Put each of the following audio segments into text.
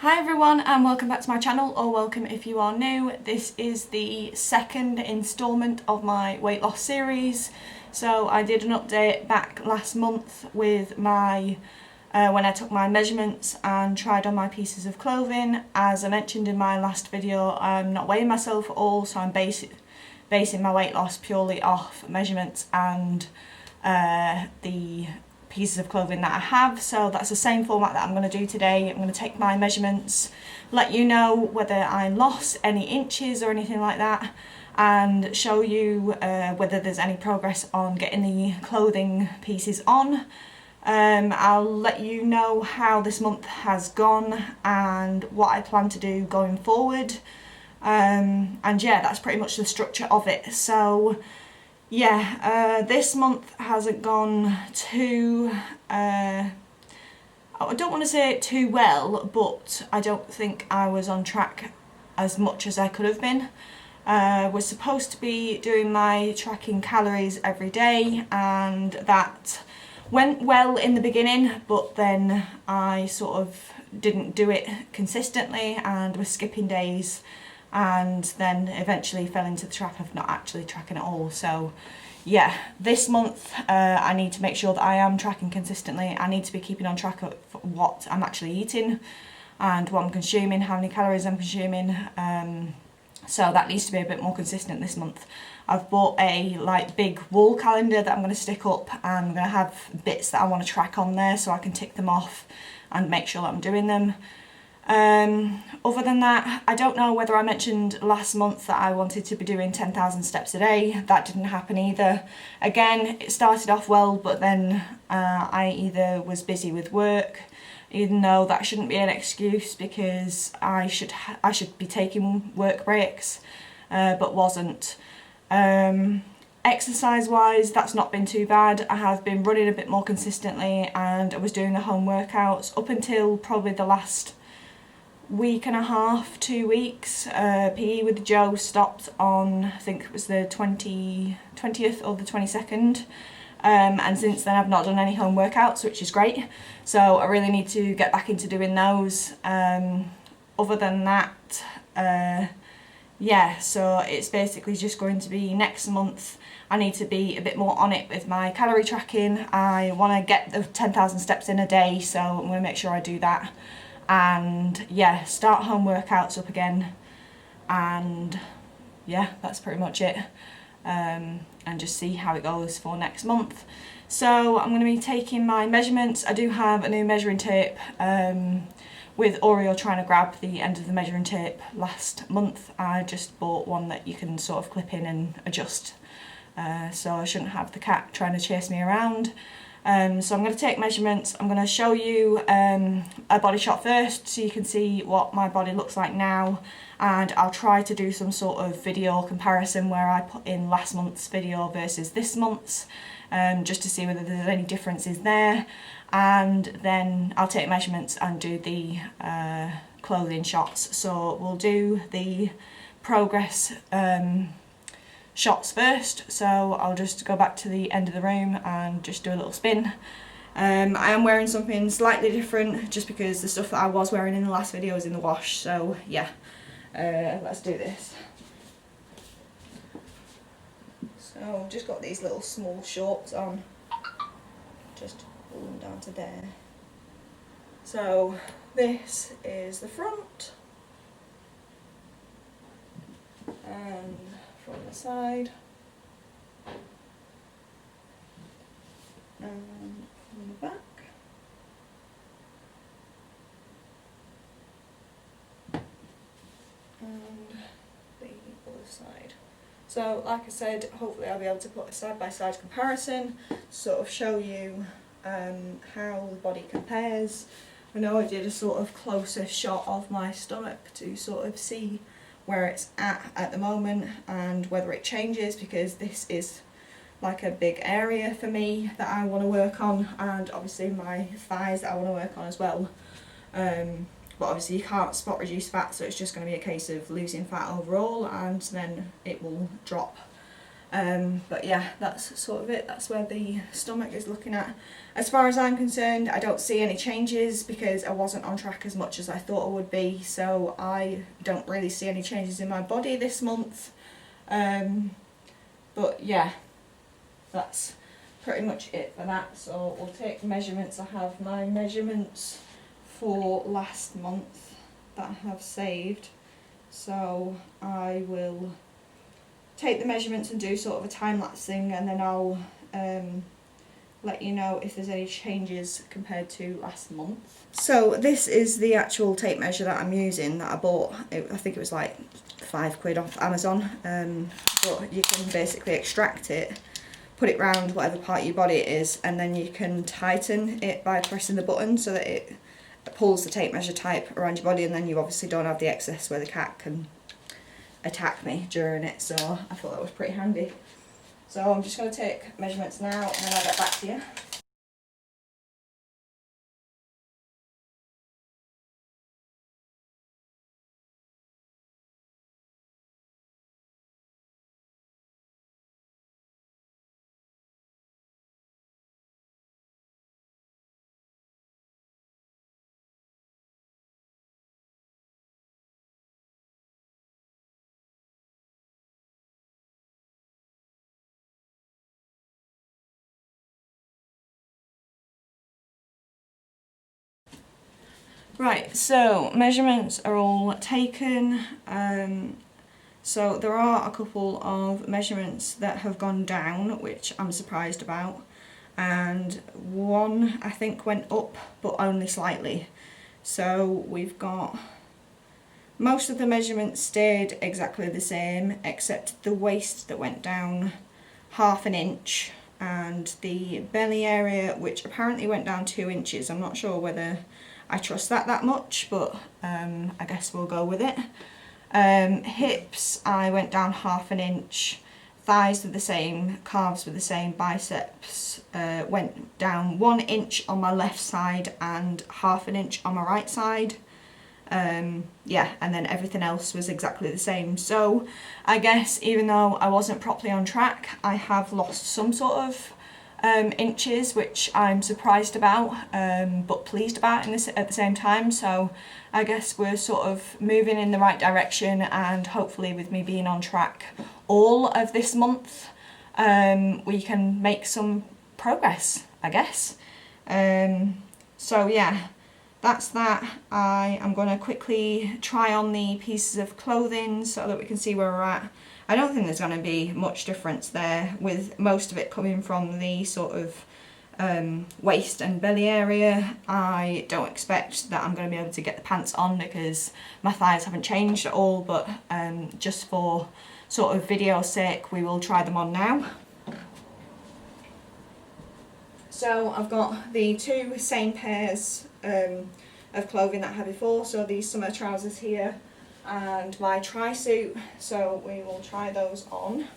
Hi everyone and welcome back to my channel, or welcome if you are new. This is the second instalment of my weight loss series. So I did an update back last month with my when I took my measurements and tried on my pieces of clothing. As I mentioned in my last video, I'm not weighing myself at all, so I'm basing my weight loss purely off measurements and the pieces of clothing that I have. So that's the same format that I'm going to do today. I'm going to take my measurements, let you know whether I lost any inches or anything like that, and show you whether there's any progress on getting the clothing pieces on. I'll let you know how this month has gone and what I plan to do going forward, and yeah, that's pretty much the structure of it. So yeah, this month hasn't gone too, I don't want to say it too well, but I don't think I was on track as much as I could have been. Was supposed to be doing my tracking calories every day, and that went well in the beginning, but then I sort of didn't do it consistently and was skipping days, and then eventually fell into the trap of not actually tracking at all. So yeah, this month I need to make sure that I am tracking consistently. I need to be keeping on track of what I'm actually eating and what I'm consuming, how many calories I'm consuming, so that needs to be a bit more consistent this month. I've bought a big wall calendar that I'm going to stick up, and I'm going to have bits that I want to track on there so I can tick them off and make sure that I'm doing them. Other than that, I don't know whether I mentioned last month that I wanted to be doing 10,000 steps a day. That didn't happen either. Again, it started off well, but then I either was busy with work, even though that shouldn't be an excuse because I should be taking work breaks, but wasn't. Exercise wise, that's not been too bad. I have been running a bit more consistently, and I was doing the home workouts up until probably the last week and a half, 2 weeks. PE with Joe stopped on, I think it was the 20th or the 22nd, and since then I've not done any home workouts, which is great. So I really need to get back into doing those. Other than that, yeah, so it's basically just going to be next month. I need to be a bit more on it with my calorie tracking. I want to get the 10,000 steps in a day, so I'm going to make sure I do that. And yeah, start home workouts up again, and yeah, that's pretty much it, and just see how it goes for next month. So I'm going to be taking my measurements. I do have a new measuring tape, with Oreo trying to grab the end of the measuring tape last month. I just bought one that you can sort of clip in and adjust, so I shouldn't have the cat trying to chase me around. So I'm going to take measurements. I'm going to show you a body shot first so you can see what my body looks like now, and I'll try to do some sort of video comparison where I put in last month's video versus this month's, just to see whether there's any differences there, and then I'll take measurements and do the clothing shots. So we'll do the progress shots first. So I'll just go back to the end of the room and just do a little spin. I am wearing something slightly different just because the stuff that I was wearing in the last video is in the wash. So yeah, let's do this. So I've just got these little small shorts on, just pull them down to there. So this is the front, and from the side, and from the back, and the other side. So like I said, hopefully I'll be able to put a side-by-side comparison, sort of show you how the body compares. I know I did a sort of closer shot of my stomach to sort of see where it's at the moment and whether it changes, because this is like a big area for me that I want to work on, and obviously my thighs that I want to work on as well. But obviously you can't spot reduce fat, so it's just going to be a case of losing fat overall, and then it will drop But yeah, that's sort of it. That's where the stomach is looking at. As far as I'm concerned, I don't see any changes because I wasn't on track as much as I thought I would be, so I don't really see any changes in my body this month. But yeah, that's pretty much it for that. So we'll take measurements. I have my measurements for last month that I have saved, so I will take the measurements and do sort of a time-lapse thing, and then I'll let you know if there's any changes compared to last month. So this is the actual tape measure that I'm using, that I bought. I think it was like £5 off Amazon, but you can basically extract it, put it round whatever part of your body it is, and then you can tighten it by pressing the button so that it pulls the tape measure tight around your body, and then you obviously don't have the excess where the cat can attack me during it, so I thought that was pretty handy. So I'm just going to take measurements now and then I'll get back to you. Right, so measurements are all taken. So there are a couple of measurements that have gone down, which I'm surprised about, and one I think went up, but only slightly. So we've got most of the measurements stayed exactly the same, except the waist that went down ½ inch, and the belly area, which apparently went down 2 inches. I'm not sure whether I trust that much, but I guess we'll go with it. Hips, I went down ½ inch. Thighs were the same, calves were the same, biceps went down 1 inch on my left side and ½ inch on my right side. Yeah, and then everything else was exactly the same. So I guess even though I wasn't properly on track, I have lost some sort of inches, which I'm surprised about, but pleased about at the same time. So I guess we're sort of moving in the right direction, and hopefully with me being on track all of this month, we can make some progress, I guess. So yeah, that's that. I am going to quickly try on the pieces of clothing so that we can see where we're at. I don't think there's going to be much difference there, with most of it coming from the sort of waist and belly area. I don't expect that I'm going to be able to get the pants on because my thighs haven't changed at all, but just for sort of video sake, we will try them on now. So I've got the 2 same pairs of clothing that I had before, so these summer trousers here and my tri-suit, so we will try those on.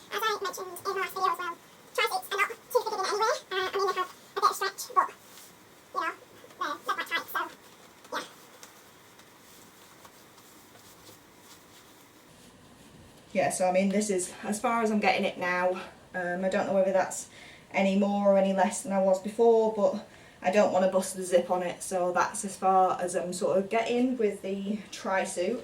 As I mentioned in the last video as well, tri-suits are not too fitted in anyway. I mean, they have a bit of stretch, but you know, they're not quite tight, so yeah. Yeah, so I mean, this is as far as I'm getting it now. I don't know whether that's any more or any less than I was before, but I don't want to bust the zip on it, so that's as far as I'm sort of getting with the tri-suit.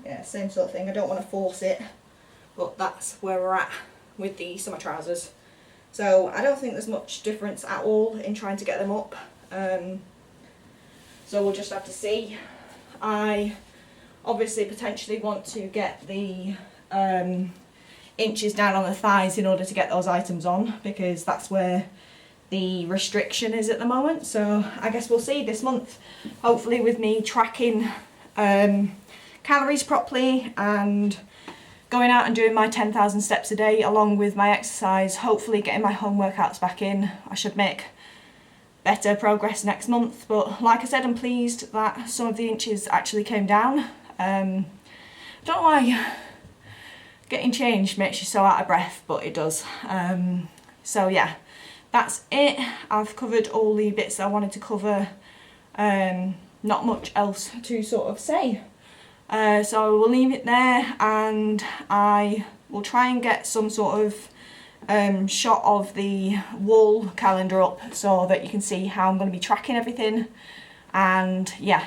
Yeah, same sort of thing. I don't want to force it, but that's where we're at with the summer trousers. So I don't think there's much difference at all in trying to get them up. So we'll just have to see. I obviously potentially want to get the inches down on the thighs in order to get those items on, because that's where the restriction is at the moment. So I guess we'll see this month, hopefully with me tracking calories properly and going out and doing my 10,000 steps a day along with my exercise, hopefully getting my home workouts back in. I should make better progress next month, but like I said, I'm pleased that some of the inches actually came down. Don't know why getting changed makes you so out of breath, but it does. So yeah, that's it. I've covered all the bits that I wanted to cover. Not much else to sort of say. So we'll leave it there, and I will try and get some sort of shot of the wall calendar up so that you can see how I'm going to be tracking everything. And yeah,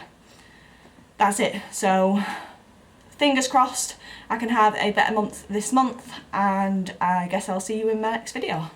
that's it. So fingers crossed I can have a better month this month, and I guess I'll see you in my next video.